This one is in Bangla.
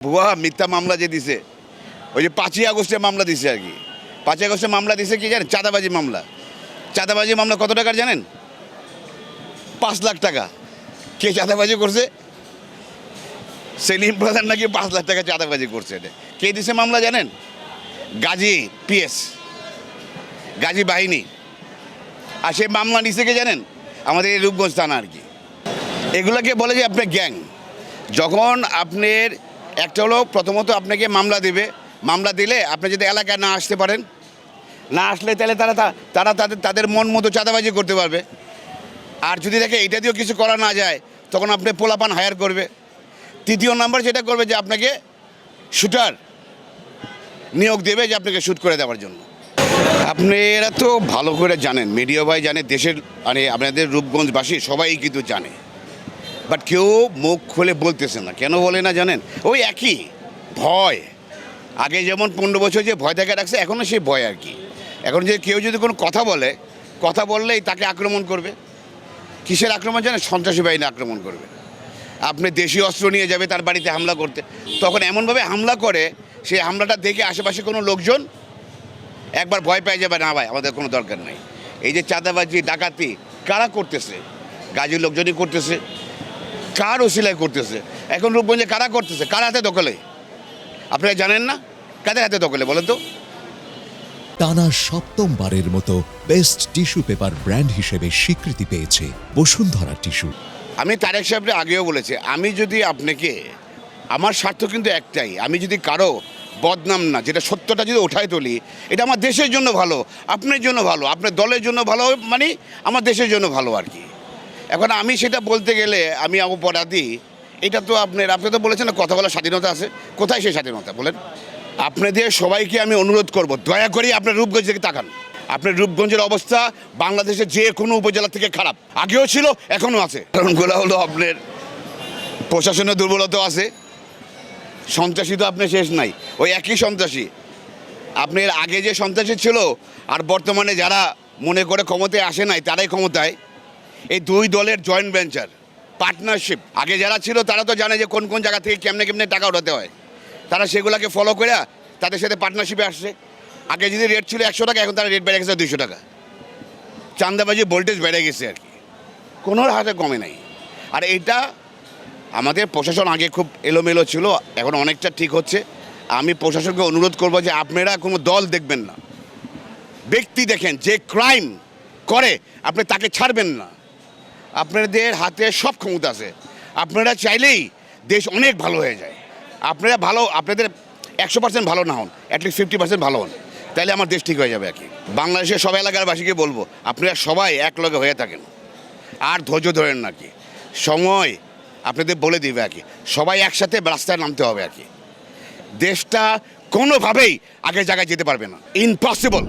ভুয়া মিথ্যা মামলা যে দিছে, ওই যে 5ই আগস্টে মামলা দিছে আর কি। 5ই আগস্টে মামলা দিছে কি জানেন? চাঁদাবাজি মামলা। চাঁদাবাজি মামলা কত টাকার জানেন? 5 লাখ টাকা। কে চাঁদাবাজি করছে? সেলিম প্রধান নাকি 5 লাখ টাকা চাঁদাবাজি করছে। এটা কে দিছে মামলা জানেন? গাজী পিএস, গাজী বাহিনী। আর সেই মামলা নিছে কে জানেন? আমাদের এই রূপগঞ্জ থানা আর কি। এগুলোকে বলে যে আপনার গ্যাং। যখন আপনার একটা হলো প্রথমত আপনাকে মামলা দেবে, মামলা দিলে আপনি যদি এলাকায় না আসতে পারেন, না আসলে তাহলে তারা তাদের মন মতো চাঁদাবাজি করতে পারবে। আর যদি দেখে এটা দিয়েও কিছু করা না যায়, তখন আপনি পোলাপান হায়ার করবে। তৃতীয় নাম্বার যেটা করবে যে আপনাকে শুটার নিয়োগ দেবে, যে আপনাকে শ্যুট করে দেওয়ার জন্য। আপনারা তো ভালো করে জানেন, মিডিয়া ভাই জানে, দেশের মানে আপনাদের রূপগঞ্জবাসী সবাই কিন্তু জানে, বাট কেউ মুখ খুলে বলতেছে না। কেন বলে না জানেন? ওই একই ভয়। আগে যেমন 15 বছর যে ভয় থেকে রাখছে, এখনও সেই ভয় আর কি। এখন যে কেউ যদি কোনো কথা বললেই তাকে আক্রমণ করবে। কিসের আক্রমণ জানেন? সন্ত্রাসী বাহিনী আক্রমণ করবে। আপনি দেশীয় অস্ত্র নিয়ে যাবে তার বাড়িতে হামলা করতে, তখন এমনভাবে হামলা করে, সেই হামলাটা দেখে আশেপাশে কোনো লোকজন একবার ভয় পেয়ে যাবে, না ভাই আমাদের কোনো দরকার নেই। এই যে চাঁদাবাজি ডাকাতি কারা করতেছে? গাজীর লোকজনই করতেছে। কার ওসিলায় করতেছে? এখন রূপগঞ্জে কারা করতেছে? কার হাতে দখলে? আপনারা জানেন না? কাদের হাতে দখলে বলেন তো? টানা 7ম বারের মতো বেস্ট টিস্যু পেপার ব্র্যান্ড হিসেবে স্বীকৃতি পেয়েছে বসুন্ধরা টিস্যু। আমি তারেক সাহেবকে আগেও বলেছি, আমি যদি আপনাকে, আমার স্বার্থ কিন্তু একটাই, আমি যদি কারো বদনাম না, যেটা সত্যটা যদি ওঠায় তুলি, এটা আমার দেশের জন্য ভালো, আপনার জন্য ভালো, আপনার দলের জন্য ভালো, মানে আমার দেশের জন্য ভালো আর কি। এখন আমি সেটা বলতে গেলে আমি অপরাধী। এটা তো আপনি তো বলেছেন না কথা বলার স্বাধীনতা আছে। কোথায় সেই স্বাধীনতা বলেন? আপনাদের সবাইকে আমি অনুরোধ করব, দয়া করে আপনার রূপগঞ্জ থেকে তাকান। আপনার রূপগঞ্জের অবস্থা বাংলাদেশের যে কোনো উপজেলা থেকে খারাপ, আগেও ছিল, এখনও আছে। কারণগুলো হলো আপনার প্রশাসনের দুর্বলতাও আছে, সন্ত্রাসী তো আপনার শেষ নাই, ওই একই সন্ত্রাসী। আপনার আগে যে সন্ত্রাসী ছিল আর বর্তমানে যারা মনে করে ক্ষমতায় আসে নাই তারাই ক্ষমতায়। এই দুই দলের জয়েন্ট ভেঞ্চার, পার্টনারশিপ। আগে যারা ছিল তারা তো জানে যে কোন কোন জায়গা থেকে কেমনে টাকা উঠাতে হয়, তারা সেগুলোকে ফলো করে তাদের সাথে পার্টনারশিপে আসছে। আগে যদি রেট ছিল 100 টাকা, এখন তারা রেট বেড়ে গেছে 200 টাকা। চাঁদাবাজি ভোল্টেজ বেড়ে গেছে আর কি, কোনো হাতে কমে নাই। আর এটা আমাদের প্রশাসন আগে খুব এলোমেলো ছিল, এখন অনেকটা ঠিক হচ্ছে। আমি প্রশাসনকে অনুরোধ করব যে আপনারা কোনো দল দেখবেন না, ব্যক্তি দেখেন। যে ক্রাইম করে আপনি তাকে ছাড়বেন না। আপনাদের হাতে সব ক্ষমতা আছে, আপনারা চাইলেই দেশ অনেক ভালো হয়ে যায়। আপনারা ভালো, আপনাদের 100% ভালো না হন, অ্যাটলিস্ট 50% ভালো হন, তাইলে আমার দেশ ঠিক হয়ে যাবে আর কি। বাংলাদেশের সব এলাকারবাসীকে বলবো, আপনারা সবাই একলগে হয়ে থাকেন, আর ধৈর্য ধরেন না কি, সময় আপনাদের বলে দিবে আর কি। সবাই একসাথে রাস্তায় নামতে হবে আর কি। দেশটা কোনোভাবেই আগের জায়গায় যেতে পারবে না, ইম্পসিবল।